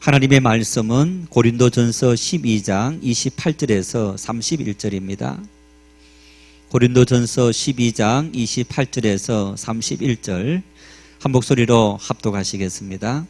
하나님의 말씀은 고린도전서 12장 28절에서 31절입니다. 고린도전서 12장 28절에서 31절 한 목소리로 합독하시겠습니다.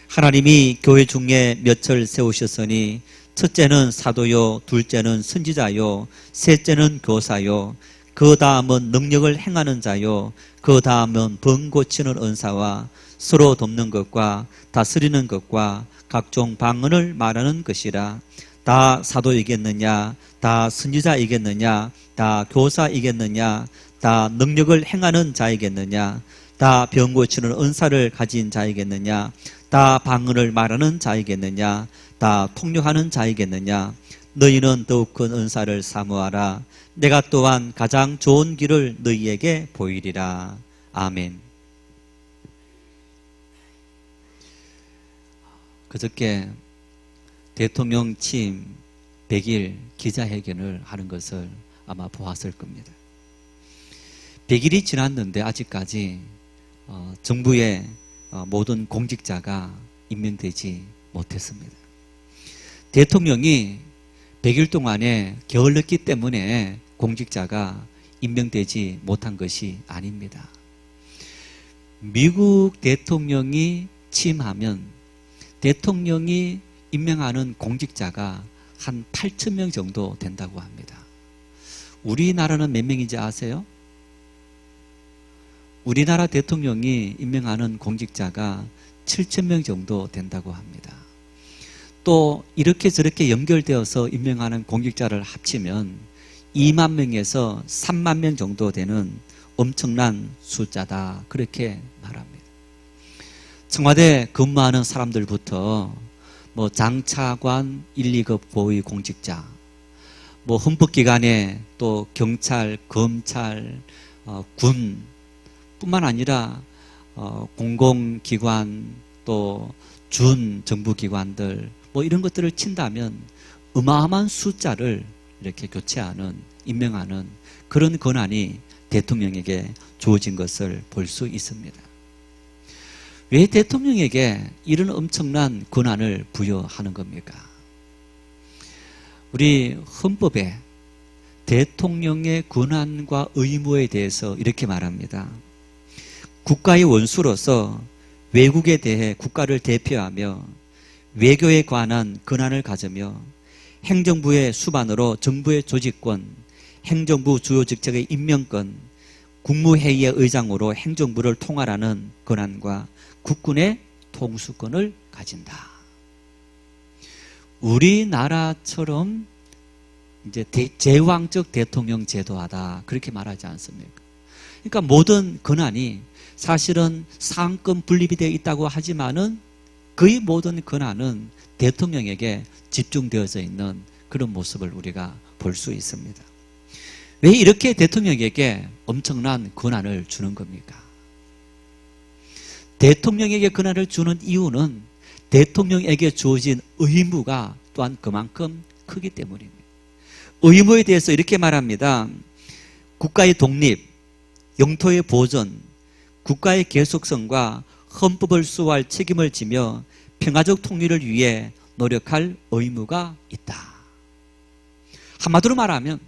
하나님이 교회 중에 몇을 세우셨으니 첫째는 사도요, 둘째는 선지자요, 셋째는 교사요, 그 다음은 능력을 행하는 자요, 그 다음은 병 고치는 은사와 서로 돕는 것과 다스리는 것과 각종 방언을 말하는 것이라. 다 사도이겠느냐, 다 선지자이겠느냐, 다 교사이겠느냐, 다 능력을 행하는 자이겠느냐, 다 병 고치는 은사를 가진 자이겠느냐, 다 방언을 말하는 자이겠느냐, 다 통역하는 자이겠느냐. 너희는 더욱 큰 은사를 사모하라. 내가 또한 가장 좋은 길을 너희에게 보이리라. 아멘. 그저께 대통령 취임 100일 기자회견을 하는 것을 아마 보았을 겁니다. 100일이 지났는데 아직까지 정부의 모든 공직자가 임명되지 못했습니다. 대통령이 100일 동안에 게을렀기 때문에 공직자가 임명되지 못한 것이 아닙니다. 미국 대통령이 취임하면 대통령이 임명하는 공직자가 한 8,000명 정도 된다고 합니다. 우리나라는 몇 명인지 아세요? 우리나라 대통령이 임명하는 공직자가 7,000명 정도 된다고 합니다. 또 이렇게 저렇게 연결되어서 임명하는 공직자를 합치면 2만 명에서 3만 명 정도 되는 엄청난 숫자다, 그렇게 말합니다. 청와대 근무하는 사람들부터 장차관 1, 2급 고위 공직자, 헌법기관에 또 경찰, 검찰, 군 뿐만 아니라 공공기관 또 준정부기관들 이런 것들을 친다면 어마어마한 숫자를 이렇게 교체하는, 임명하는 그런 권한이 대통령에게 주어진 것을 볼 수 있습니다. 왜 대통령에게 이런 엄청난 권한을 부여하는 겁니까? 우리 헌법에 대통령의 권한과 의무에 대해서 이렇게 말합니다. 국가의 원수로서 외국에 대해 국가를 대표하며 외교에 관한 권한을 가지며 행정부의 수반으로 정부의 조직권, 행정부 주요 직책의 임명권, 국무회의의 의장으로 행정부를 통할하는 권한과 국군의 통수권을 가진다. 우리나라처럼 이제 제왕적 대통령 제도하다, 그렇게 말하지 않습니까? 그러니까 모든 권한이 사실은 상권 분립이 되어 있다고 하지만은 거의 모든 권한은 대통령에게 집중되어져 있는 그런 모습을 우리가 볼 수 있습니다. 왜 이렇게 대통령에게 엄청난 권한을 주는 겁니까? 대통령에게 권한을 주는 이유는 대통령에게 주어진 의무가 또한 그만큼 크기 때문입니다. 의무에 대해서 이렇게 말합니다. 국가의 독립, 영토의 보존, 국가의 계속성과 헌법을 수호할 책임을 지며 평화적 통일을 위해 노력할 의무가 있다. 한마디로 말하면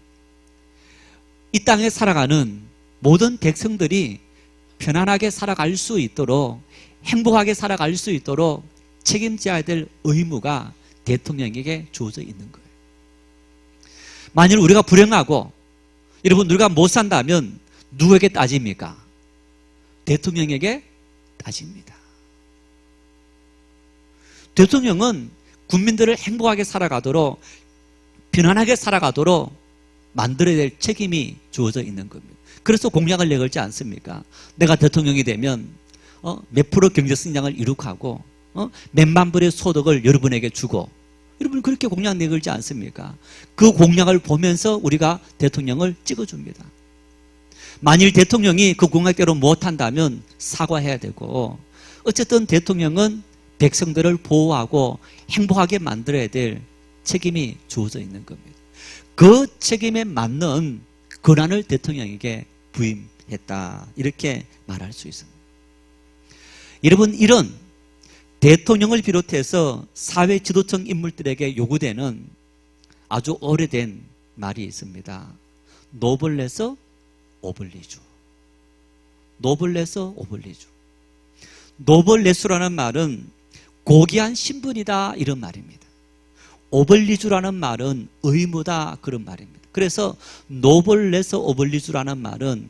이 땅에 살아가는 모든 백성들이 편안하게 살아갈 수 있도록, 행복하게 살아갈 수 있도록 책임져야 될 의무가 대통령에게 주어져 있는 거예요. 만일 우리가 불행하고 여러분 우리가 못 산다면 누구에게 따집니까? 대통령에게 따집니다. 대통령은 국민들을 행복하게 살아가도록, 편안하게 살아가도록 만들어야 될 책임이 주어져 있는 겁니다. 그래서 공약을 내걸지 않습니까? 내가 대통령이 되면 몇 프로 경제 성장을 이룩하고 몇만 불의 소득을 여러분에게 주고, 여러분 그렇게 공약 내걸지 않습니까? 그 공약을 보면서 우리가 대통령을 찍어줍니다. 만일 대통령이 그 공약대로 못한다면 사과해야 되고, 어쨌든 대통령은 백성들을 보호하고 행복하게 만들어야 될 책임이 주어져 있는 겁니다. 그 책임에 맞는 권한을 대통령에게 부임했다, 이렇게 말할 수 있습니다. 여러분, 이런 대통령을 비롯해서 사회 지도층 인물들에게 요구되는 아주 오래된 말이 있습니다. 노블레스 오블리주. 노블레스 오블리주. 노블레스라는 말은 고귀한 신분이다 이런 말입니다. 오블리주라는 말은 의무다 그런 말입니다. 그래서 노블레스 오블리주라는 말은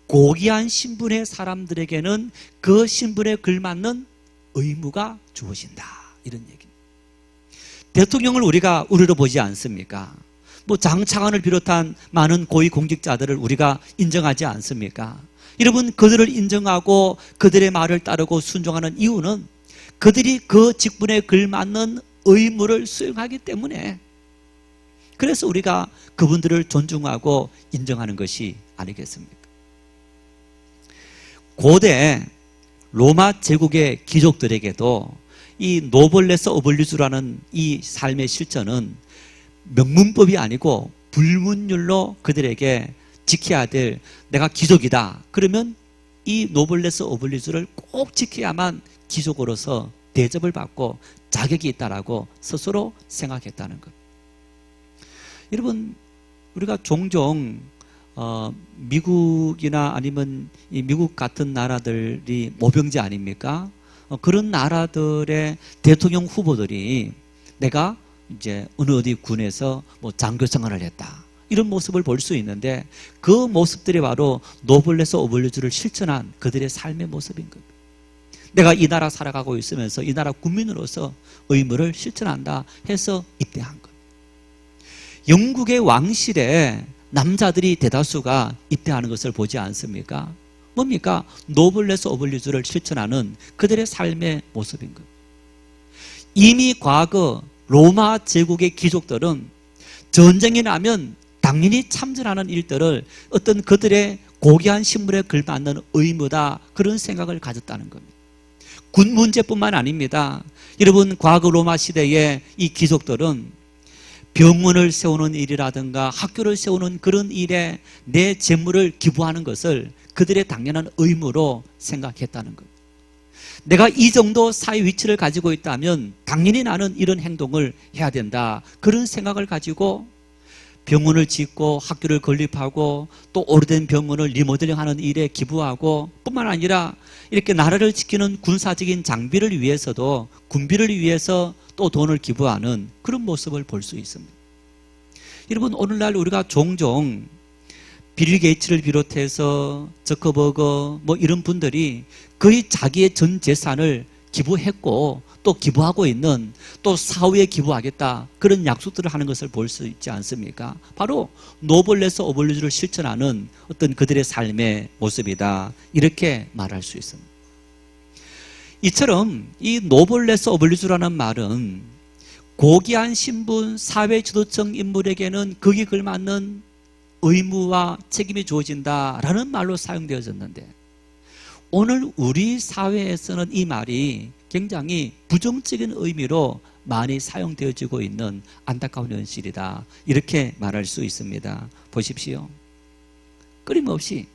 고귀한 신분의 사람들에게는 그 신분에 걸맞는 의무가 주어진다 이런 얘기입니다. 대통령을 우리가 우리로 보지 않습니까? 뭐 장차관을 비롯한 많은 고위공직자들을 우리가 인정하지 않습니까? 여러분, 그들을 인정하고 그들의 말을 따르고 순종하는 이유는 그들이 그 직분에 걸맞는 의무를 수행하기 때문에, 그래서 우리가 그분들을 존중하고 인정하는 것이 아니겠습니까? 고대 로마 제국의 귀족들에게도 이 노블레스 오블리주라는 이 삶의 실천은 명문법이 아니고 불문율로 그들에게 지켜야 될, 내가 귀족이다 그러면 이 노블레스 오블리주를 꼭 지켜야만 귀족으로서 대접을 받고 자격이 있다라고 스스로 생각했다는 것. 여러분, 우리가 종종 미국이나 아니면 이 미국 같은 나라들이 모병제 아닙니까? 그런 나라들의 대통령 후보들이 내가 이제 어느 어디 군에서 뭐 장교 생활을 했다 이런 모습을 볼 수 있는데, 그 모습들이 바로 노블레스 오블리주를 실천한 그들의 삶의 모습인 겁니다. 내가 이 나라 살아가고 있으면서 이 나라 국민으로서 의무를 실천한다 해서 입대한 겁니다. 영국의 왕실에 남자들이 대다수가 입대하는 것을 보지 않습니까? 뭡니까? 노블레스 오블리주를 실천하는 그들의 삶의 모습인 겁니다. 이미 과거 로마 제국의 귀족들은 전쟁이 나면 당연히 참전하는 일들을 어떤 그들의 고귀한 신분에 걸맞는 의무다 그런 생각을 가졌다는 겁니다. 군 문제뿐만 아닙니다. 여러분, 과거 로마 시대의 이 귀족들은 병원을 세우는 일이라든가 학교를 세우는 그런 일에 내 재물을 기부하는 것을 그들의 당연한 의무로 생각했다는 겁니다. 내가 이 정도 사회 위치를 가지고 있다면 당연히 나는 이런 행동을 해야 된다 그런 생각을 가지고 병원을 짓고 학교를 건립하고 또 오래된 병원을 리모델링하는 일에 기부하고, 뿐만 아니라 이렇게 나라를 지키는 군사적인 장비를 위해서도 군비를 위해서 또 돈을 기부하는 그런 모습을 볼 수 있습니다. 여러분, 오늘날 우리가 종종 빌 게이츠를 비롯해서 저커버거 뭐 이런 분들이 거의 자기의 전 재산을 기부했고 또 기부하고 있는, 또 사후에 기부하겠다 그런 약속들을 하는 것을 볼 수 있지 않습니까? 바로 노블레스 오블리주를 실천하는 어떤 그들의 삶의 모습이다 이렇게 말할 수 있습니다. 이처럼 이 노블레스 오블리주라는 말은 고귀한 신분, 사회 지도층 인물에게는 거기에 걸맞는 의무와 책임이 주어진다라는 말로 사용되어졌는데, 오늘 우리 사회에서는 이 말이 굉장히 부정적인 의미로 많이 사용되어지고 있는 안타까운 현실이다 이렇게 말할 수 있습니다. 보십시오. 끊임없이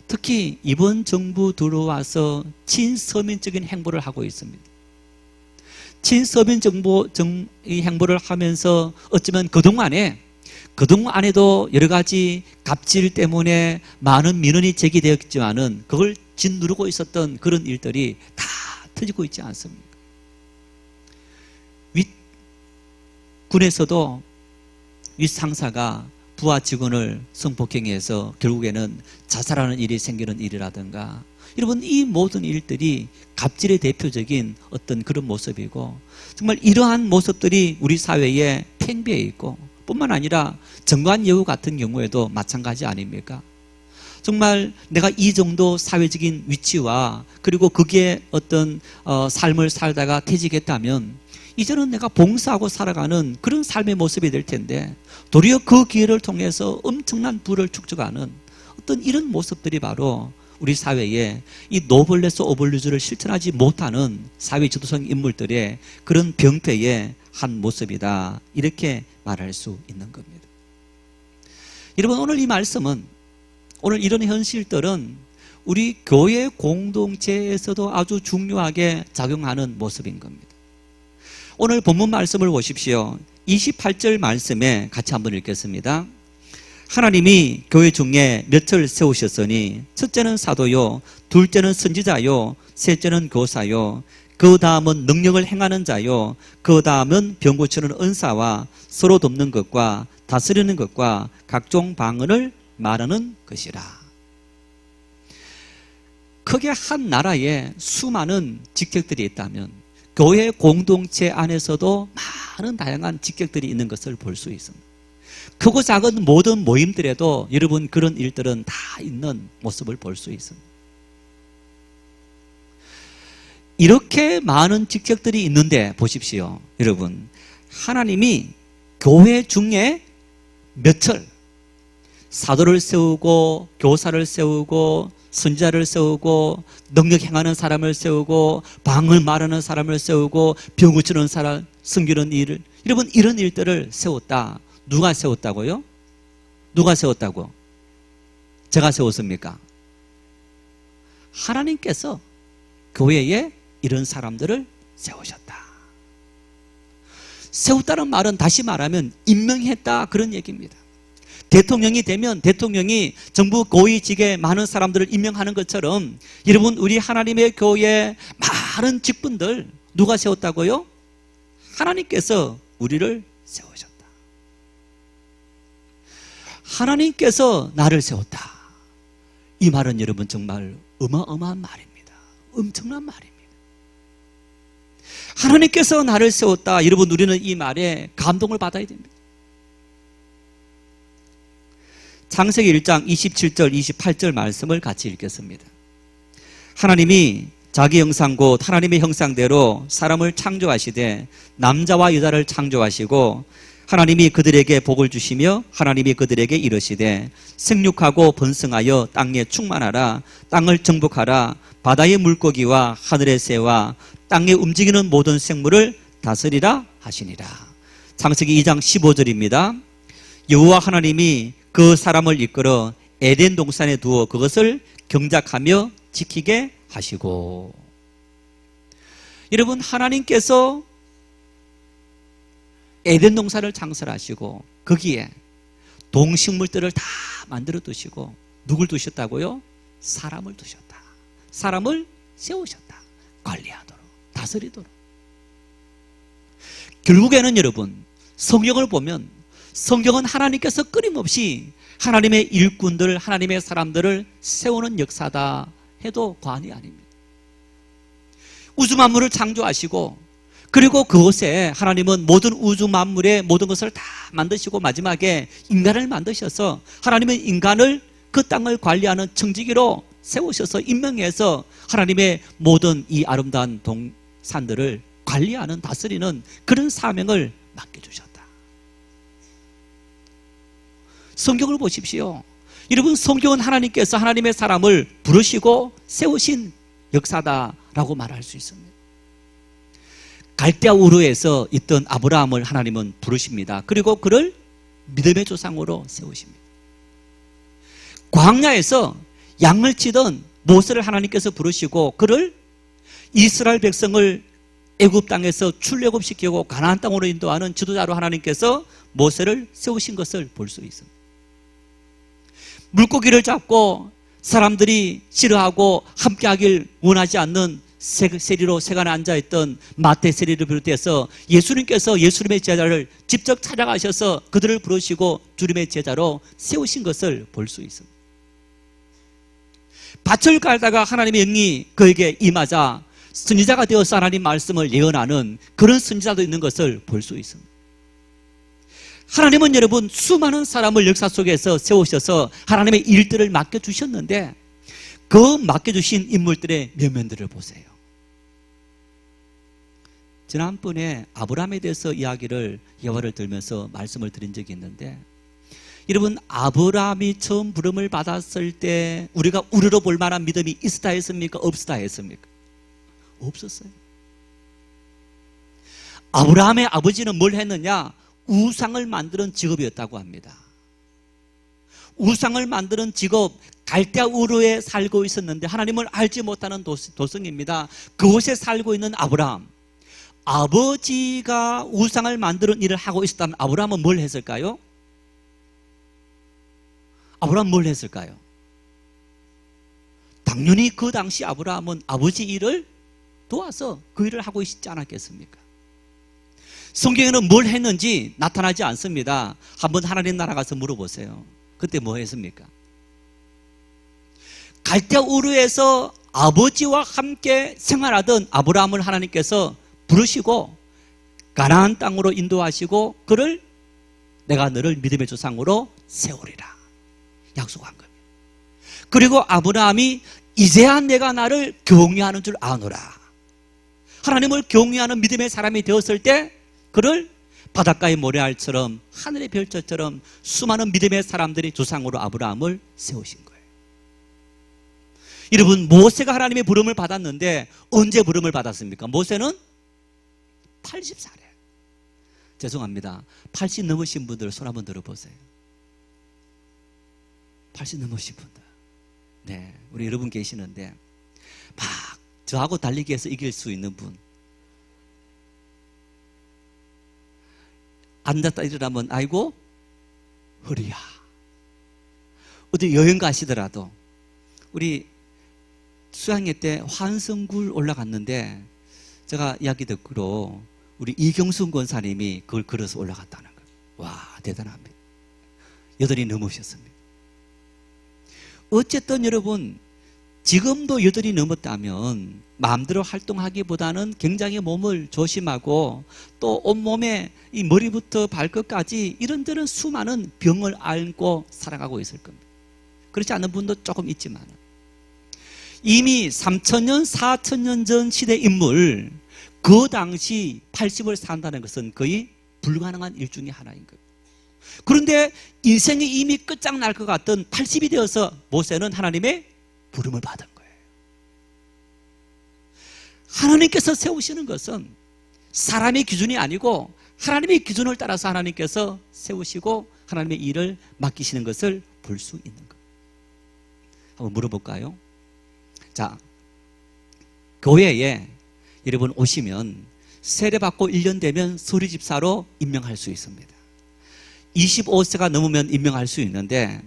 특히 이번 정부 들어와서 친서민적인 행보를 하고 있습니다. 친서민 이 행보를 하면서 어쩌면 그동안에도 여러 가지 갑질 때문에 많은 민원이 제기되었지만은 그걸 짓누르고 있었던 그런 일들이 다 터지고 있지 않습니까? 윗군에서도 윗상사가 부하 직원을 성폭행해서 결국에는 자살하는 일이 생기는 일이라든가, 여러분, 이 모든 일들이 갑질의 대표적인 어떤 그런 모습이고, 정말 이러한 모습들이 우리 사회에 팽배해 있고, 뿐만 아니라 정관예우 같은 경우에도 마찬가지 아닙니까? 정말 내가 이 정도 사회적인 위치와 그리고 그게 어떤 삶을 살다가 퇴직했다면 이제는 내가 봉사하고 살아가는 그런 삶의 모습이 될 텐데, 도리어 그 기회를 통해서 엄청난 부를 축적하는 어떤 이런 모습들이 바로 우리 사회에 이 노블레스 오블리주를 실천하지 못하는 사회 지도층 인물들의 그런 병폐의 한 모습이다 이렇게 말할 수 있는 겁니다. 여러분, 오늘 이 말씀은, 오늘 이런 현실들은 우리 교회 공동체에서도 아주 중요하게 작용하는 모습인 겁니다. 오늘 본문 말씀을 보십시오. 28절 말씀에 같이 한번 읽겠습니다. 하나님이 교회 중에 몇을 세우셨으니 첫째는 사도요, 둘째는 선지자요, 셋째는 교사요, 그 다음은 능력을 행하는 자요, 그 다음은 병 고치는 은사와 서로 돕는 것과 다스리는 것과 각종 방언을 말하는 것이라. 크게 한 나라에 수많은 직책들이 있다면 교회 공동체 안에서도 많은 다양한 직책들이 있는 것을 볼 수 있습니다. 크고 작은 모든 모임들에도 여러분 그런 일들은 다 있는 모습을 볼 수 있습니다. 이렇게 많은 직책들이 있는데 보십시오. 여러분, 하나님이 교회 중에 몇을 사도를 세우고 교사를 세우고 선지자를 세우고 능력 행하는 사람을 세우고 방언을 말하는 사람을 세우고 병 고치는 사람, 섬기는 일을, 여러분 이런 일들을 세웠다. 누가 세웠다고요? 누가 세웠다고? 제가 세웠습니까? 하나님께서 교회에 이런 사람들을 세우셨다. 세웠다는 말은 다시 말하면 임명했다 그런 얘기입니다. 대통령이 되면 대통령이 정부 고위직에 많은 사람들을 임명하는 것처럼 여러분 우리 하나님의 교회에 많은 직분들 누가 세웠다고요? 하나님께서 우리를 세우셨다. 하나님께서 나를 세웠다. 이 말은 여러분 정말 어마어마한 말입니다. 엄청난 말입니다. 하나님께서 나를 세웠다. 여러분 우리는 이 말에 감동을 받아야 됩니다. 창세기 1장 27절 28절 말씀을 같이 읽겠습니다. 하나님이 자기 형상 곧 하나님의 형상대로 사람을 창조하시되 남자와 여자를 창조하시고 하나님이 그들에게 복을 주시며 하나님이 그들에게 이르시되 생육하고 번성하여 땅에 충만하라. 땅을 정복하라. 바다의 물고기와 하늘의 새와 땅에 움직이는 모든 생물을 다스리라 하시니라. 창세기 2장 15절입니다. 여호와 하나님이 그 사람을 이끌어 에덴 동산에 두어 그것을 경작하며 지키게 하시고. 여러분 하나님께서 에덴 동산을 창설하시고 거기에 동식물들을 다 만들어 두시고 누굴 두셨다고요? 사람을 두셨다. 사람을 세우셨다. 관리하도록, 다스리도록. 결국에는 여러분 성경을 보면 성경은 하나님께서 끊임없이 하나님의 일꾼들, 하나님의 사람들을 세우는 역사다 해도 과언이 아닙니다. 우주 만물을 창조하시고 그리고 그곳에 하나님은 모든 우주 만물의 모든 것을 다 만드시고 마지막에 인간을 만드셔서 하나님은 인간을 그 땅을 관리하는 청지기로 세우셔서 임명해서 하나님의 모든 이 아름다운 동산들을 관리하는 다스리는 그런 사명을 맡겨주셨다. 성경을 보십시오. 여러분 성경은 하나님께서 하나님의 사람을 부르시고 세우신 역사다라고 말할 수 있습니다. 갈대아 우르에서 있던 아브라함을 하나님은 부르십니다. 그리고 그를 믿음의 조상으로 세우십니다. 광야에서 양을 치던 모세를 하나님께서 부르시고 그를 이스라엘 백성을 애굽 땅에서 출애굽시키고 가나안 땅으로 인도하는 지도자로 하나님께서 모세를 세우신 것을 볼 수 있습니다. 물고기를 잡고 사람들이 싫어하고 함께하길 원하지 않는 세리로 세간에 앉아있던 마태 세리를 비롯해서 예수님께서 예수님의 제자를 직접 찾아가셔서 그들을 부르시고 주님의 제자로 세우신 것을 볼 수 있습니다. 밭을 갈다가 하나님의 영이 그에게 임하자 선지자가 되어서 하나님 말씀을 예언하는 그런 선지자도 있는 것을 볼 수 있습니다. 하나님은 여러분 수많은 사람을 역사 속에서 세우셔서 하나님의 일들을 맡겨주셨는데 그 맡겨주신 인물들의 면면들을 보세요. 지난번에 아브라함에 대해서 이야기를 예화를 들면서 말씀을 드린 적이 있는데 여러분 아브라함이 처음 부름을 받았을 때 우리가 우러러 볼 만한 믿음이 있었다 했습니까? 없었다 했습니까? 없었어요. 아브라함의 아버지는 뭘 했느냐? 우상을 만드는 직업이었다고 합니다. 우상을 만드는 직업 갈대아 우르에 살고 있었는데 하나님을 알지 못하는 도성입니다. 그곳에 살고 있는 아브라함, 아버지가 우상을 만드는 일을 하고 있었다면 아브라함은 뭘 했을까요? 아브라함은 뭘 했을까요? 당연히 그 당시 아브라함은 아버지 일을 도와서 그 일을 하고 있지 않았겠습니까? 성경에는 뭘 했는지 나타나지 않습니다. 한번 하나님 나라 가서 물어보세요. 그때 뭐 했습니까? 갈대아 우르에서 아버지와 함께 생활하던 아브라함을 하나님께서 부르시고 가나안 땅으로 인도하시고 그를 내가 너를 믿음의 조상으로 세우리라 약속한 겁니다. 그리고 아브라함이 이제야 내가 나를 경외하는 줄 아노라. 하나님을 경외하는 믿음의 사람이 되었을 때 그를 바닷가의 모래알처럼 하늘의 별처럼 수많은 믿음의 사람들이 조상으로 아브라함을 세우신 거예요. 여러분, 모세가 하나님의 부름을 받았는데 언제 부름을 받았습니까? 모세는 80살에. 죄송합니다. 80 넘으신 분들 손 한번 들어보세요. 80 넘으신 분들. 네, 우리 여러분 계시는데 막 저하고 달리기 해서 이길 수 있는 분. 앉았다 일어나면 아이고 허리야. 어디 여행 가시더라도 우리 수양회 때 환성굴 올라갔는데 제가 이야기 듣기로 우리 이경순 권사님이 그걸 걸어서 올라갔다는 거예요. 와, 대단합니다. 8이 넘으셨습니다. 어쨌든 여러분 지금도 8이 넘었다면 마음대로 활동하기보다는 굉장히 몸을 조심하고 또 온몸에 이 머리부터 발끝까지 이런저런 수많은 병을 앓고 살아가고 있을 겁니다. 그렇지 않은 분도 조금 있지만 이미 3,000년, 4,000년 전 시대 인물 그 당시 80을 산다는 것은 거의 불가능한 일 중에 하나인 거예요. 그런데 인생이 이미 끝장날 것 같던 80이 되어서 모세는 하나님의 부름을 받은 거예요. 하나님께서 세우시는 것은 사람의 기준이 아니고 하나님의 기준을 따라서 하나님께서 세우시고 하나님의 일을 맡기시는 것을 볼 수 있는 거예요. 한번 물어볼까요? 자, 교회에 여러분 오시면 세례받고 1년 되면 서리집사로 임명할 수 있습니다. 25세가 넘으면 임명할 수 있는데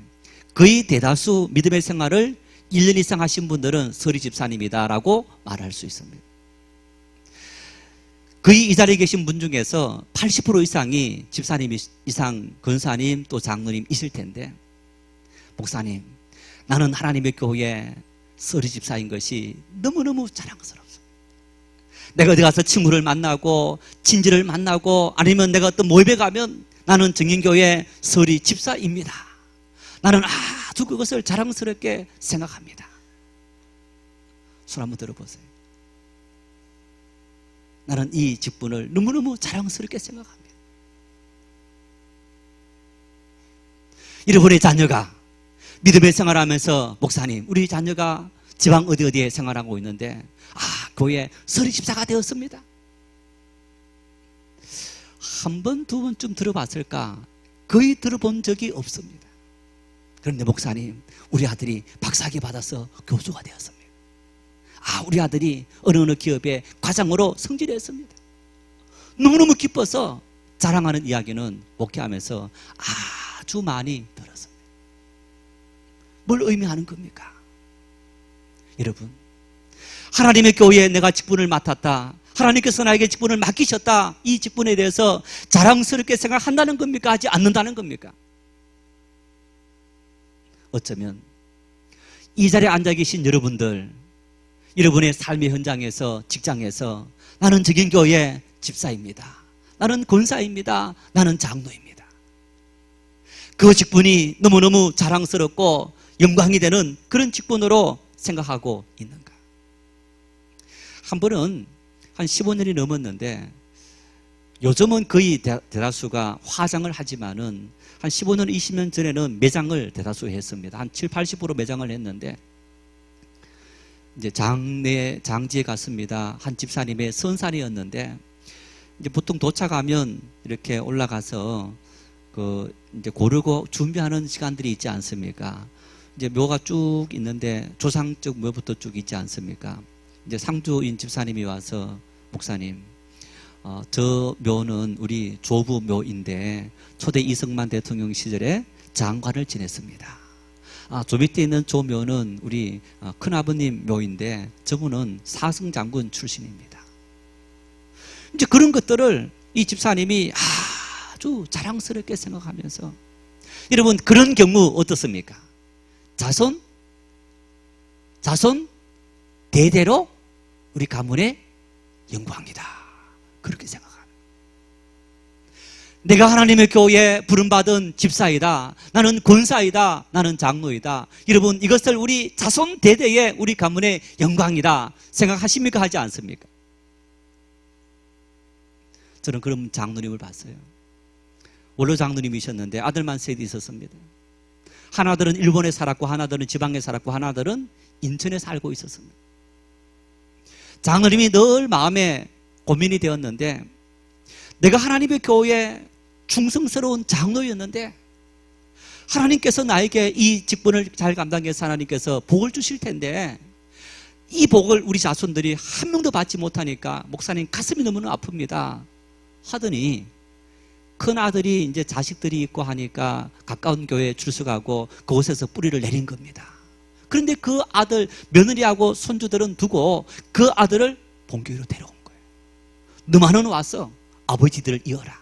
거의 대다수 믿음의 생활을 1년 이상 하신 분들은 서리집사님이다라고 말할 수 있습니다. 거의 이 자리에 계신 분 중에서 80% 이상이 집사님 이상, 권사님 또 장로님이실 텐데 목사님, 나는 하나님의 교회 서리집사인 것이 너무너무 자랑스럽습니다. 내가 어디 가서 친구를 만나고 친지를 만나고 아니면 내가 어떤 모임에 가면 나는 정인교회 서리집사입니다. 나는 아주 그것을 자랑스럽게 생각합니다. 손 한번 들어보세요. 나는 이 직분을 너무너무 자랑스럽게 생각합니다. 여러분의 자녀가 믿음의 생활하면서 목사님, 우리 자녀가 지방 어디에 생활하고 있는데 교회 서리집사가 되었습니다. 한 번, 두 번쯤 들어봤을까? 거의 들어본 적이 없습니다. 그런데 목사님, 우리 아들이 박사학위 받아서 교수가 되었습니다. 우리 아들이 어느 기업의 과장으로 승진했습니다. 너무너무 기뻐서 자랑하는 이야기는 목회하면서 아주 많이 들었습니다. 뭘 의미하는 겁니까? 여러분, 하나님의 교회에 내가 직분을 맡았다, 하나님께서 나에게 직분을 맡기셨다, 이 직분에 대해서 자랑스럽게 생각한다는 겁니까? 하지 않는다는 겁니까? 어쩌면 이 자리에 앉아 계신 여러분들, 여러분의 삶의 현장에서, 직장에서 나는 적인교회 집사입니다, 나는 권사입니다, 나는 장로입니다, 그 직분이 너무너무 자랑스럽고 영광이 되는 그런 직분으로 생각하고 있는가? 한 번은 한 15년이 넘었는데 요즘은 거의 대다수가 화장을 하지만은 한 15년, 20년 전에는 매장을 대다수 했습니다. 한 7, 80% 매장을 했는데 이제 장지에 갔습니다. 한 집사님의 선산이었는데 이제 보통 도착하면 이렇게 올라가서 이제 고르고 준비하는 시간들이 있지 않습니까? 이제 묘가 쭉 있는데 조상적 묘부터 쭉 있지 않습니까? 이제 상주인 집사님이 와서 목사님, 저 묘는 우리 조부 묘인데 초대 이승만 대통령 시절에 장관을 지냈습니다. 저 밑에 있는 저 묘는 우리 큰아버님 묘인데 저분은 사승 장군 출신입니다. 이제 그런 것들을 이 집사님이 아주 자랑스럽게 생각하면서, 여러분 그런 경우 어떻습니까? 자손 대대로 우리 가문의 영광이다, 그렇게 생각합니다. 내가 하나님의 교회에 부름받은 집사이다, 나는 권사이다, 나는 장로이다. 여러분 이것을 우리 자손 대대의 우리 가문의 영광이다 생각하십니까? 하지 않습니까? 저는 그런 장로님을 봤어요. 원로 장로님이셨는데 아들만 셋이 있었습니다. 하나들은 일본에 살았고, 하나들은 지방에 살았고, 하나들은 인천에 살고 있었습니다. 장로님이 늘 마음에 고민이 되었는데, 내가 하나님의 교회에 충성스러운 장로였는데 하나님께서 나에게 이 직분을 잘 감당해서 하나님께서 복을 주실 텐데 이 복을 우리 자손들이 한 명도 받지 못하니까 목사님 가슴이 너무나 아픕니다 하더니, 큰 아들이 이제 자식들이 있고 하니까 가까운 교회에 출석하고 그곳에서 뿌리를 내린 겁니다. 그런데 그 아들, 며느리하고 손주들은 두고 그 아들을 본교회로 데려온 거예요. 너만은 와서 아버지들을 이어라.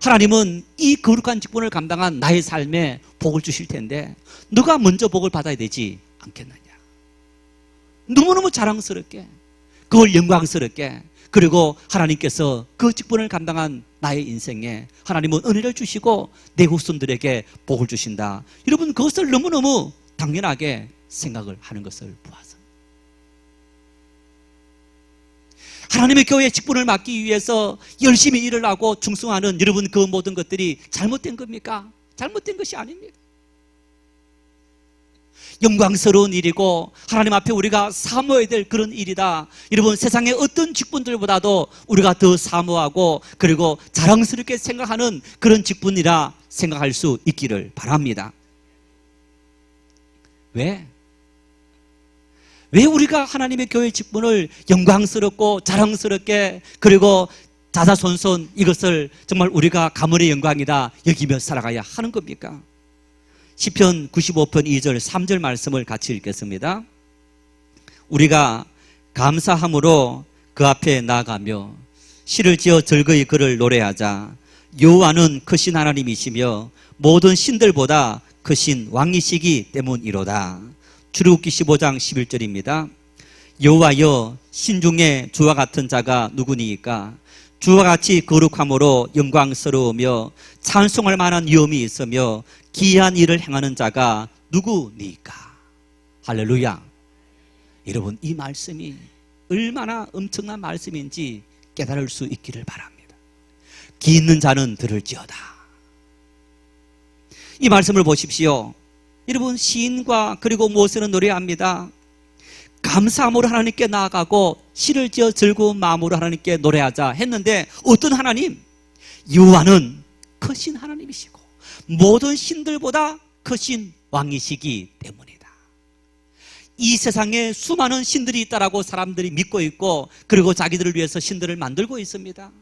하나님은 이 거룩한 직분을 감당한 나의 삶에 복을 주실 텐데 너가 먼저 복을 받아야 되지 않겠느냐. 너무너무 자랑스럽게, 그걸 영광스럽게, 그리고 하나님께서 그 직분을 감당한 나의 인생에 하나님은 은혜를 주시고 내 후손들에게 복을 주신다. 여러분 그것을 너무너무 당연하게 생각을 하는 것을 보아서, 하나님의 교회의 직분을 맡기 위해서 열심히 일을 하고 충성하는 여러분 그 모든 것들이 잘못된 겁니까? 잘못된 것이 아닙니다. 영광스러운 일이고 하나님 앞에 우리가 사모해야 될 그런 일이다. 여러분 세상의 어떤 직분들보다도 우리가 더 사모하고 그리고 자랑스럽게 생각하는 그런 직분이라 생각할 수 있기를 바랍니다. 왜 우리가 하나님의 교회 직분을 영광스럽고 자랑스럽게 그리고 자자손손 이것을 정말 우리가 가문의 영광이다 여기며 살아가야 하는 겁니까? 시편 95편 2절 3절 말씀을 같이 읽겠습니다. 우리가 감사함으로 그 앞에 나아가며 시를 지어 즐거이 그를 노래하자. 여호와는 크신 하나님이시며 모든 신들보다 크신 왕이시기 때문이로다. 출애굽기 15장 11절입니다. 여호와여, 신중에 주와 같은 자가 누구니이까? 주와 같이 거룩함으로 영광스러우며 찬송할 만한 위엄이 있으며 기이한 일을 행하는 자가 누구니이까? 할렐루야. 여러분 이 말씀이 얼마나 엄청난 말씀인지 깨달을 수 있기를 바랍니다. 귀 있는 자는 들을지어다. 이 말씀을 보십시오. 여러분 시인과 그리고 모세는 노래합니다. 감사함으로 하나님께 나아가고 시를 지어 즐거운 마음으로 하나님께 노래하자 했는데 어떤 하나님? 여호와는 크신 하나님이시고 모든 신들보다 크신 왕이시기 때문이다. 이 세상에 수많은 신들이 있다라고 사람들이 믿고 있고 그리고 자기들을 위해서 신들을 만들고 있습니다.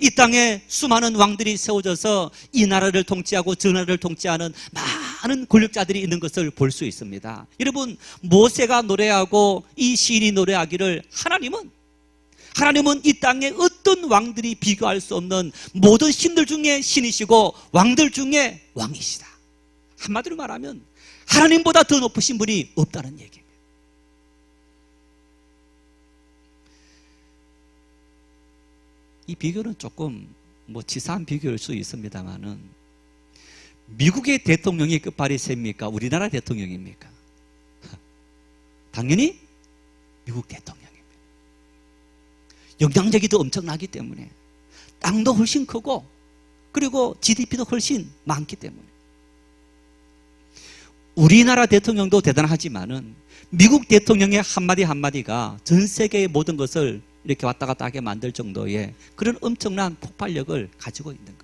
이 땅에 수많은 왕들이 세워져서 이 나라를 통치하고 저 나라를 통치하는 많은 권력자들이 있는 것을 볼 수 있습니다. 여러분 모세가 노래하고 이 시인이 노래하기를 하나님은 이 땅에 어떤 왕들이 비교할 수 없는 모든 신들 중에 신이시고 왕들 중에 왕이시다. 한마디로 말하면 하나님보다 더 높으신 분이 없다는 얘기입니다. 이 비교는 조금 치사한 비교일 수 있습니다만은 미국의 대통령이 끝발이 셉니까? 우리나라 대통령입니까? 당연히 미국 대통령입니다. 영향력이 더 엄청나기 때문에 땅도 훨씬 크고 그리고 GDP도 훨씬 많기 때문에 우리나라 대통령도 대단하지만은 미국 대통령의 한마디 한마디가 전 세계의 모든 것을 이렇게 왔다 갔다 하게 만들 정도의 그런 엄청난 폭발력을 가지고 있는 거예요.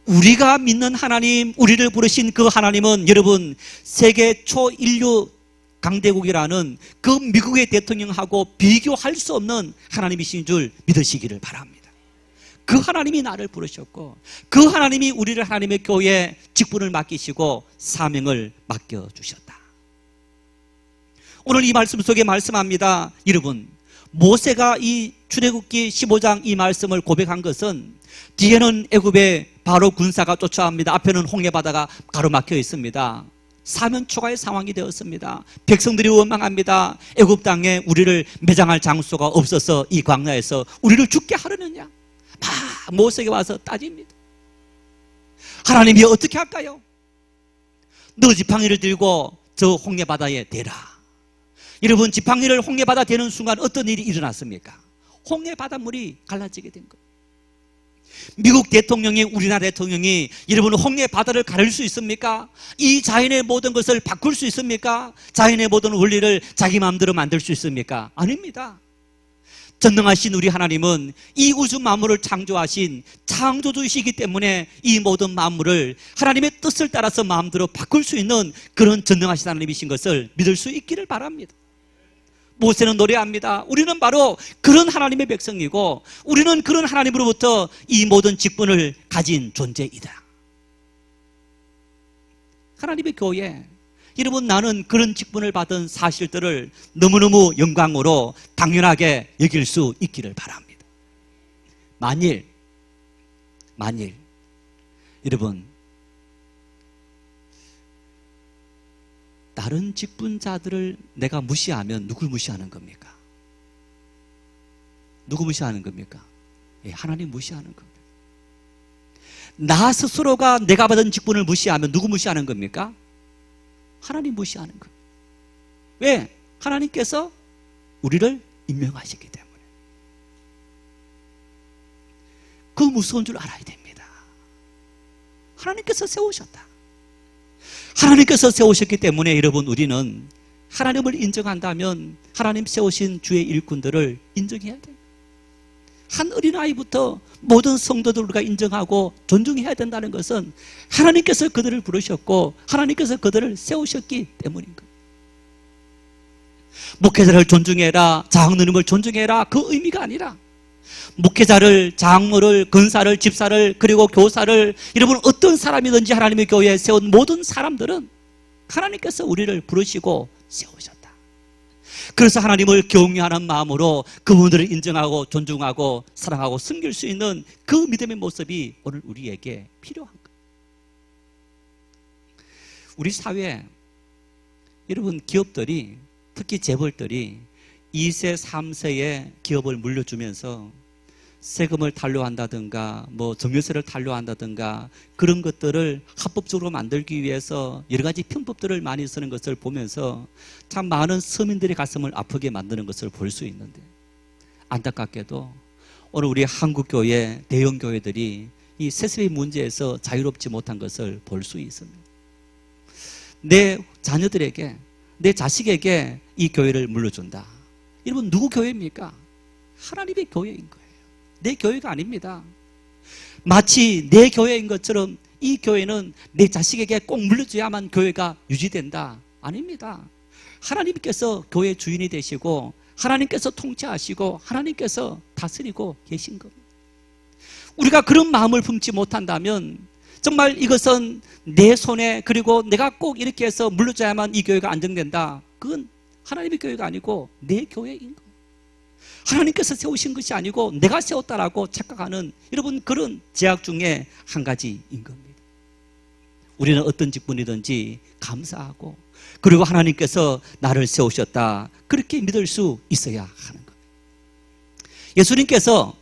우리가 믿는 하나님, 우리를 부르신 그 하나님은 여러분 세계 초인류 강대국이라는 그 미국의 대통령하고 비교할 수 없는 하나님이신 줄 믿으시기를 바랍니다. 그 하나님이 나를 부르셨고 그 하나님이 우리를 하나님의 교회에 직분을 맡기시고 사명을 맡겨주셨다. 오늘 이 말씀 속에 말씀합니다. 여러분, 모세가 이 출애굽기 15장 이 말씀을 고백한 것은 뒤에는 애굽의 바로 군사가 쫓아옵니다. 앞에는 홍해바다가 가로막혀 있습니다. 사면 초과의 상황이 되었습니다. 백성들이 원망합니다. 애굽 땅에 우리를 매장할 장소가 없어서 이 광야에서 우리를 죽게 하려느냐, 막 모세에게 와서 따집니다. 하나님이 어떻게 할까요? 너 지팡이를 들고 저 홍해바다에 대라. 여러분, 지팡이를 홍해바다 대는 순간 어떤 일이 일어났습니까? 홍해바닷물이 갈라지게 된 거예요. 미국 대통령이, 우리나라 대통령이 여러분 홍해바다를 가릴 수 있습니까? 이 자연의 모든 것을 바꿀 수 있습니까? 자연의 모든 원리를 자기 마음대로 만들 수 있습니까? 아닙니다. 전능하신 우리 하나님은 이 우주 만물을 창조하신 창조주이시기 때문에 이 모든 만물을 하나님의 뜻을 따라서 마음대로 바꿀 수 있는 그런 전능하신 하나님이신 것을 믿을 수 있기를 바랍니다. 모세는 노래합니다. 우리는 바로 그런 하나님의 백성이고 우리는 그런 하나님으로부터 이 모든 직분을 가진 존재이다. 하나님의 교회, 여러분, 나는 그런 직분을 받은 사실들을 너무너무 영광으로 당연하게 여길 수 있기를 바랍니다. 만일 여러분 다른 직분자들을 내가 무시하면 누굴 무시하는 겁니까? 누구 무시하는 겁니까? 예, 하나님 무시하는 겁니다. 나 스스로가 내가 받은 직분을 무시하면 누구 무시하는 겁니까? 하나님 무시하는 겁니다. 왜? 하나님께서 우리를 임명하셨기 때문에. 그 무서운 줄 알아야 됩니다. 하나님께서 세우셨다. 하나님께서 세우셨기 때문에 여러분, 우리는 하나님을 인정한다면 하나님 세우신 주의 일꾼들을 인정해야 돼요. 한 어린아이부터 모든 성도들 우리가 인정하고 존중해야 된다는 것은 하나님께서 그들을 부르셨고 하나님께서 그들을 세우셨기 때문인 겁니다. 목회자를 존중해라, 장로님을 존중해라, 그 의미가 아니라 목회자를, 장로를, 권사를, 집사를, 그리고 교사를, 여러분 어떤 사람이든지 하나님의 교회에 세운 모든 사람들은 하나님께서 우리를 부르시고 세우셨다. 그래서 하나님을 경외하는 마음으로 그분들을 인정하고 존중하고 사랑하고 섬길 수 있는 그 믿음의 모습이 오늘 우리에게 필요한 거예요. 우리 사회, 여러분 기업들이, 특히 재벌들이 2세, 3세의 기업을 물려주면서 세금을 탄로한다든가 증여세를 탄로한다든가 그런 것들을 합법적으로 만들기 위해서 여러 가지 편법들을 많이 쓰는 것을 보면서 참 많은 서민들의 가슴을 아프게 만드는 것을 볼 수 있는데, 안타깝게도 오늘 우리 한국교회, 대형교회들이 이 세습의 문제에서 자유롭지 못한 것을 볼 수 있습니다. 내 자녀들에게, 내 자식에게 이 교회를 물려준다. 여러분 누구 교회입니까? 하나님의 교회인 거예요. 내 교회가 아닙니다. 마치 내 교회인 것처럼 이 교회는 내 자식에게 꼭 물려줘야만 교회가 유지된다. 아닙니다. 하나님께서 교회 주인이 되시고 하나님께서 통치하시고 하나님께서 다스리고 계신 겁니다. 우리가 그런 마음을 품지 못한다면 정말 이것은 내 손에, 그리고 내가 꼭 이렇게 해서 물려줘야만 이 교회가 안정된다. 그건 하나님의 교회가 아니고 내 교회인 거예요. 하나님께서 세우신 것이 아니고 내가 세웠다라고 착각하는 여러분 그런 제약 중에 한 가지인 겁니다. 우리는 어떤 직분이든지 감사하고 그리고 하나님께서 나를 세우셨다 그렇게 믿을 수 있어야 하는 겁니다. 예수님께서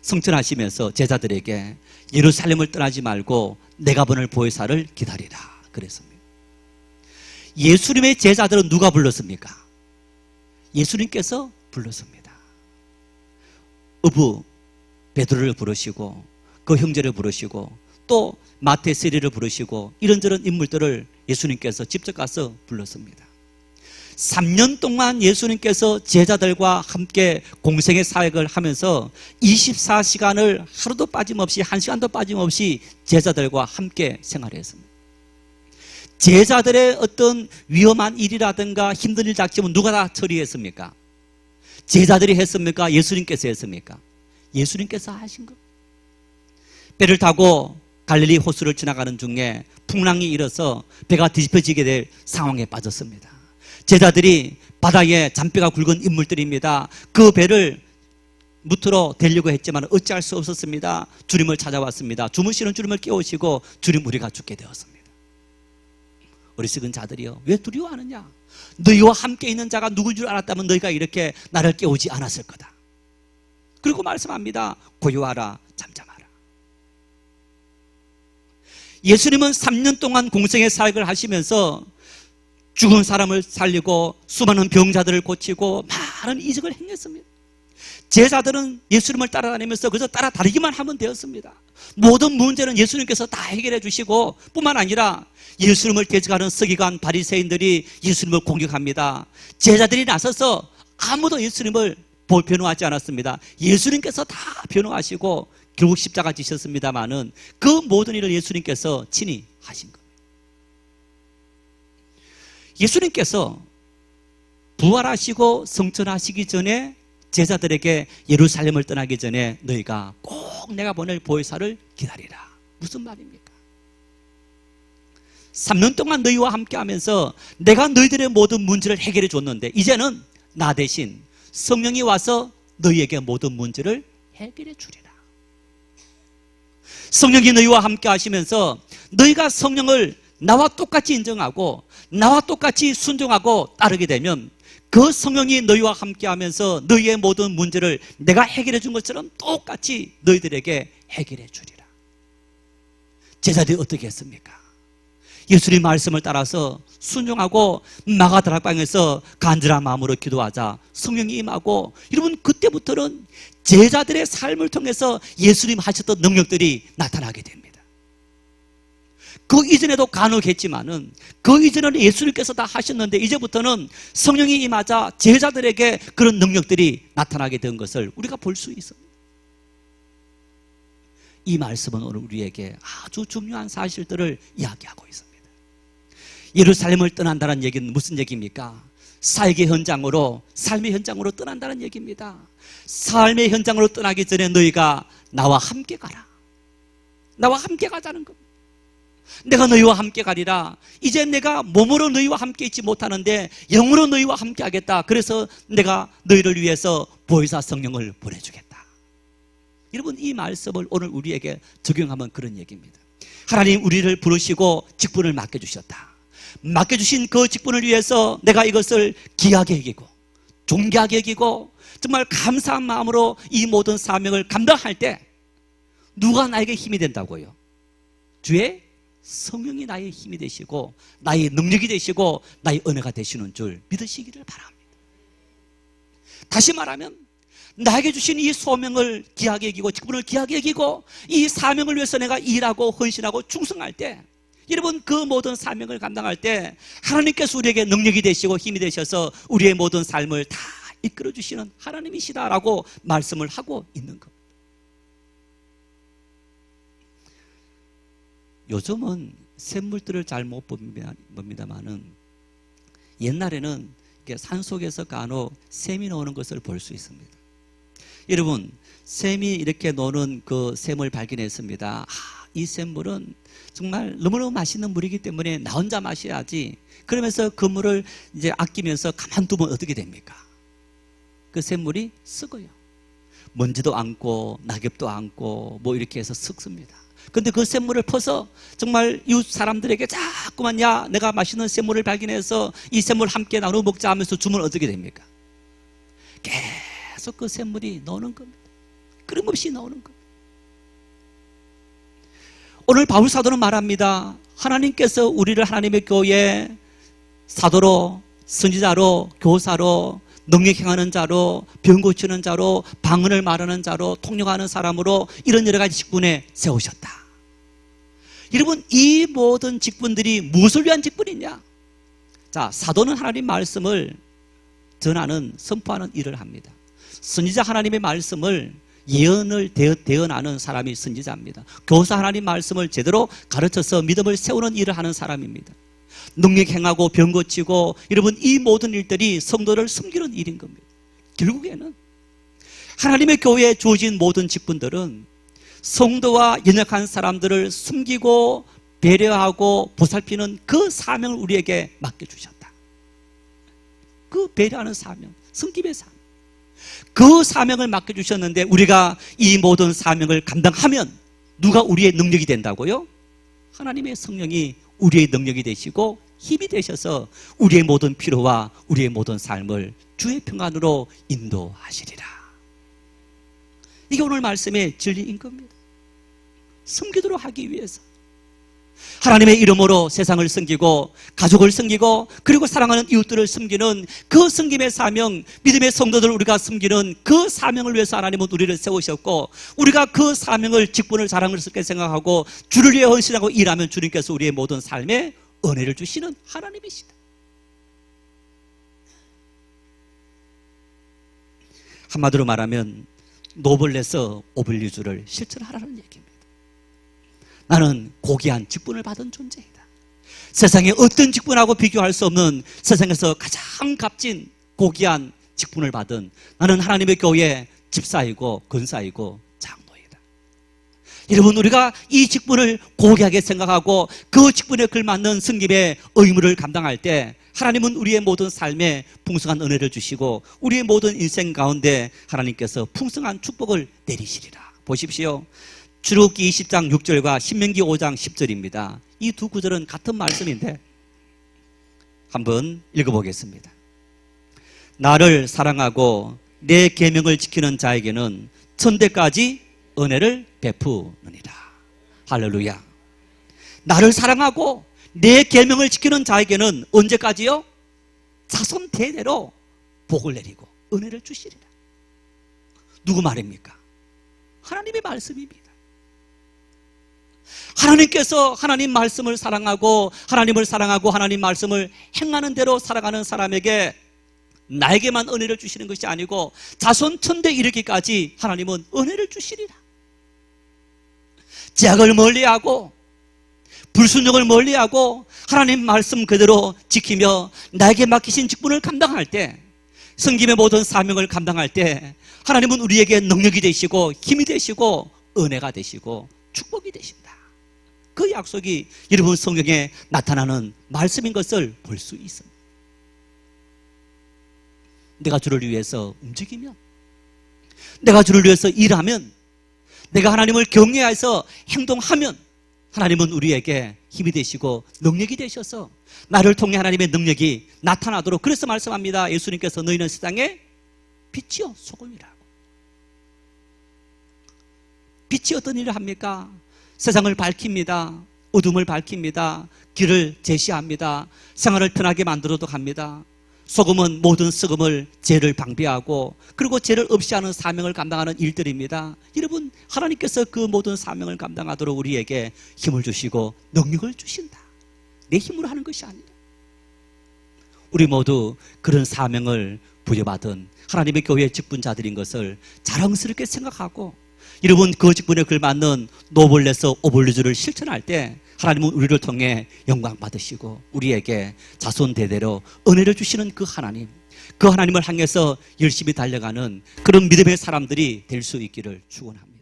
성천하시면서 제자들에게 예루살렘을 떠나지 말고 내가 보낼 보혜사를 기다리라 그랬습니다. 예수님의 제자들은 누가 불렀습니까? 예수님께서 불렀습니다. 어부 베드로를 부르시고 그 형제를 부르시고 또 마태, 세리를 부르시고 이런저런 인물들을 예수님께서 직접 가서 불렀습니다. 3년 동안 예수님께서 제자들과 함께 공생의 사역을 하면서 24시간을 하루도 빠짐없이 1시간도 빠짐없이 제자들과 함께 생활했습니다. 제자들의 어떤 위험한 일이라든가 힘든 일 닥치면 누가 다 처리했습니까? 제자들이 했습니까? 예수님께서 했습니까? 예수님께서 하신 것. 배를 타고 갈릴리 호수를 지나가는 중에 풍랑이 일어서 배가 뒤집혀지게 될 상황에 빠졌습니다. 제자들이 바다에 잔뼈가 굵은 인물들입니다. 그 배를 무트로 대려고 했지만 어찌할 수 없었습니다. 주님을 찾아왔습니다. 주무시는 주님을 깨우시고 주님 우리가 죽게 되었습니다. 어리석은 자들이여 왜 두려워하느냐? 너희와 함께 있는 자가 누굴 줄 알았다면 너희가 이렇게 나를 깨우지 않았을 거다. 그리고 말씀합니다. 고요하라 잠잠하라. 예수님은 3년 동안 공생의 사역을 하시면서 죽은 사람을 살리고 수많은 병자들을 고치고 많은 이적을 행했습니다. 제자들은 예수님을 따라다니면서 그저 따라다니기만 하면 되었습니다. 모든 문제는 예수님께서 다 해결해 주시고 뿐만 아니라 예수님을 대적하는 서기관 바리새인들이 예수님을 공격합니다. 제자들이 나서서 아무도 예수님을 변호하지 않았습니다. 예수님께서 다 변호하시고 결국 십자가 지셨습니다마는 그 모든 일을 예수님께서 친히 하신 겁니다. 예수님께서 부활하시고 성천하시기 전에 제자들에게 예루살렘을 떠나기 전에 너희가 꼭 내가 보낼 보혜사를 기다리라. 무슨 말입니까? 3년 동안 너희와 함께 하면서 내가 너희들의 모든 문제를 해결해 줬는데 이제는 나 대신 성령이 와서 너희에게 모든 문제를 해결해 주리라. 성령이 너희와 함께 하시면서 너희가 성령을 나와 똑같이 인정하고 나와 똑같이 순종하고 따르게 되면 그 성령이 너희와 함께 하면서 너희의 모든 문제를 내가 해결해 준 것처럼 똑같이 너희들에게 해결해 주리라. 제자들이 어떻게 했습니까? 예수님 말씀을 따라서 순종하고 마가다락방에서 간절한 마음으로 기도하자 성령이 임하고 여러분 그때부터는 제자들의 삶을 통해서 예수님 하셨던 능력들이 나타나게 됩니다. 그 이전에도 간혹했지만은 그 이전에는 예수님께서 다 하셨는데 이제부터는 성령이 임하자 제자들에게 그런 능력들이 나타나게 된 것을 우리가 볼 수 있습니다. 이 말씀은 오늘 우리에게 아주 중요한 사실들을 이야기하고 있습니다. 예루살렘을 떠난다는 얘기는 무슨 얘기입니까? 삶의 현장으로 떠난다는 얘기입니다. 삶의 현장으로 떠나기 전에 너희가 나와 함께 가라. 나와 함께 가자는 겁니다. 내가 너희와 함께 가리라. 이제 내가 몸으로 너희와 함께 있지 못하는데 영으로 너희와 함께 하겠다. 그래서 내가 너희를 위해서 보혜사 성령을 보내주겠다. 여러분 이 말씀을 오늘 우리에게 적용하면 그런 얘기입니다. 하나님 우리를 부르시고 직분을 맡겨주셨다. 맡겨주신 그 직분을 위해서 내가 이것을 귀하게 여기고 존귀하게 여기고 정말 감사한 마음으로 이 모든 사명을 감당할 때 누가 나에게 힘이 된다고요? 주의 성령이 나의 힘이 되시고 나의 능력이 되시고 나의 은혜가 되시는 줄 믿으시기를 바랍니다. 다시 말하면 나에게 주신 이 소명을 귀하게 여기고 직분을 귀하게 여기고 이 사명을 위해서 내가 일하고 헌신하고 충성할 때 여러분 그 모든 사명을 감당할 때 하나님께서 우리에게 능력이 되시고 힘이 되셔서 우리의 모든 삶을 다 이끌어 주시는 하나님이시다라고 말씀을 하고 있는 겁니다. 요즘은 샘물들을 잘 못 봅니다만은 옛날에는 산속에서 간혹 샘이 나오는 것을 볼 수 있습니다. 여러분 샘이 이렇게 노는 그 샘을 발견했습니다. 이 샘물은 정말 너무너무 맛있는 물이기 때문에 나 혼자 마셔야지. 그러면서 그 물을 이제 아끼면서 가만두면 어떻게 됩니까? 그 샘물이 썩어요. 먼지도 안고 낙엽도 안고 뭐 이렇게 해서 썩습니다. 근데 그 샘물을 퍼서 정말 이웃 사람들에게 자꾸만 야 내가 맛있는 샘물을 발견해서 이 샘물 함께 나눠 먹자 하면서 주면 어떻게 됩니까? 계속 그 샘물이 나오는 겁니다. 끊임없이 나오는 겁니다. 오늘 바울 사도는 말합니다. 하나님께서 우리를 하나님의 교회에 사도로 선지자로 교사로 능력 행하는 자로 병 고치는 자로 방언을 말하는 자로 통역하는 사람으로 이런 여러 가지 직분에 세우셨다. 여러분 이 모든 직분들이 무엇을 위한 직분이냐? 자, 사도는 하나님 말씀을 전하는, 선포하는 일을 합니다. 선지자 하나님의 말씀을 예언을 대언하는 사람이 선지자입니다. 교사 하나님 말씀을 제대로 가르쳐서 믿음을 세우는 일을 하는 사람입니다. 능력 행하고 병 고치고, 여러분 이 모든 일들이 성도를 섬기는 일인 겁니다. 결국에는 하나님의 교회에 주어진 모든 직분들은 성도와 연약한 사람들을 섬기고 배려하고 보살피는 그 사명을 우리에게 맡겨주셨다. 그 배려하는 사명, 섬김의 사명, 그 사명을 맡겨주셨는데, 우리가 이 모든 사명을 감당하면 누가 우리의 능력이 된다고요? 하나님의 성령이 우리의 능력이 되시고 힘이 되셔서 우리의 모든 필요와 우리의 모든 삶을 주의 평안으로 인도하시리라. 이게 오늘 말씀의 진리인 겁니다. 섬기도록 하기 위해서 하나님의 이름으로 세상을 섬기고 가족을 섬기고 그리고 사랑하는 이웃들을 섬기는 그 섬김의 사명, 믿음의 성도들을 우리가 섬기는 그 사명을 위해서 하나님은 우리를 세우셨고, 우리가 그 사명을 직분을 자랑스럽게 생각하고 주를 위해 헌신하고 일하면 주님께서 우리의 모든 삶에 은혜를 주시는 하나님이시다. 한마디로 말하면 노블레스 오블리주를 실천하라는 얘기입니다. 나는 고귀한 직분을 받은 존재이다. 세상에 어떤 직분하고 비교할 수 없는, 세상에서 가장 값진 고귀한 직분을 받은, 나는 하나님의 교회의 집사이고 권사이고 장로이다. 여러분, 우리가 이 직분을 고귀하게 생각하고 그 직분에 걸맞는 섬김의 의무를 감당할 때 하나님은 우리의 모든 삶에 풍성한 은혜를 주시고 우리의 모든 인생 가운데 하나님께서 풍성한 축복을 내리시리라. 보십시오. 출애굽기 20장 6절과 신명기 5장 10절입니다. 이 두 구절은 같은 말씀인데 한번 읽어보겠습니다. 나를 사랑하고 내 계명을 지키는 자에게는 천대까지 은혜를 베푸느니라. 할렐루야. 나를 사랑하고 내 계명을 지키는 자에게는 언제까지요? 자손 대대로 복을 내리고 은혜를 주시리라. 누구 말입니까? 하나님의 말씀입니다. 하나님께서 하나님 말씀을 사랑하고 하나님을 사랑하고 하나님 말씀을 행하는 대로 살아가는 사람에게 나에게만 은혜를 주시는 것이 아니고 자손 천대 이르기까지 하나님은 은혜를 주시리라. 죄악을 멀리하고 불순종을 멀리하고 하나님 말씀 그대로 지키며 나에게 맡기신 직분을 감당할 때, 성김의 모든 사명을 감당할 때 하나님은 우리에게 능력이 되시고 힘이 되시고 은혜가 되시고 축복이 되신다. 그 약속이 여러분 성경에 나타나는 말씀인 것을 볼 수 있습니다. 내가 주를 위해서 움직이면, 내가 주를 위해서 일하면, 내가 하나님을 경외해서 행동하면 하나님은 우리에게 힘이 되시고 능력이 되셔서 나를 통해 하나님의 능력이 나타나도록, 그래서 말씀합니다. 예수님께서 너희는 세상에 빛이요 소금이라고. 빛이 어떤 일을 합니까? 세상을 밝힙니다. 어둠을 밝힙니다. 길을 제시합니다. 생활을 편하게 만들어도 합니다. 소금은 모든 썩음을, 죄를 방비하고 그리고 죄를 없이 하는 사명을 감당하는 일들입니다. 여러분, 하나님께서 그 모든 사명을 감당하도록 우리에게 힘을 주시고 능력을 주신다. 내 힘으로 하는 것이 아니라 우리 모두 그런 사명을 부여받은 하나님의 교회의 직분자들인 것을 자랑스럽게 생각하고, 여러분 그 직분에 걸맞는 노블레스 오블리주를 실천할 때 하나님은 우리를 통해 영광 받으시고 우리에게 자손 대대로 은혜를 주시는 그 하나님, 그 하나님을 향해서 열심히 달려가는 그런 믿음의 사람들이 될 수 있기를 축원합니다.